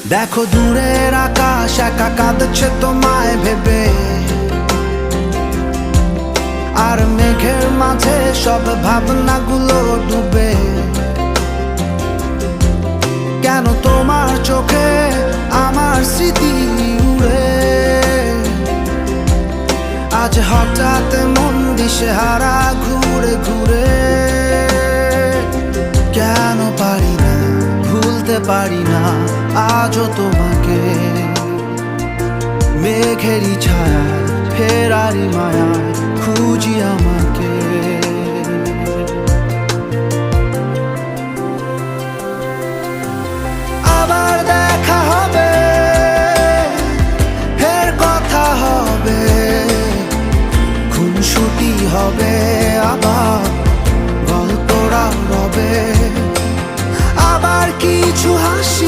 দেখো দূরের আকাশ একা কাঁদছে তোমায় ভেবে, আর মেঘের মাঝে সব ভাবনাগুলো ডুবে। কেন তোমার চোখে আমার স্মৃতি উড়ে, আজ হঠাৎ মন দিশেহারা ঘুরে ঘুরে। কেন পারি না ভুলতে পারি না আজও তোমাকে, মেঘেরই ছায়া ফেরারি মায়া খুঁজি আমাকে। আবার দেখা হবে, ফের কথা হবে, খুনসুটি হবে, আবার গল্পরা রবে, আবার কিছু হাসি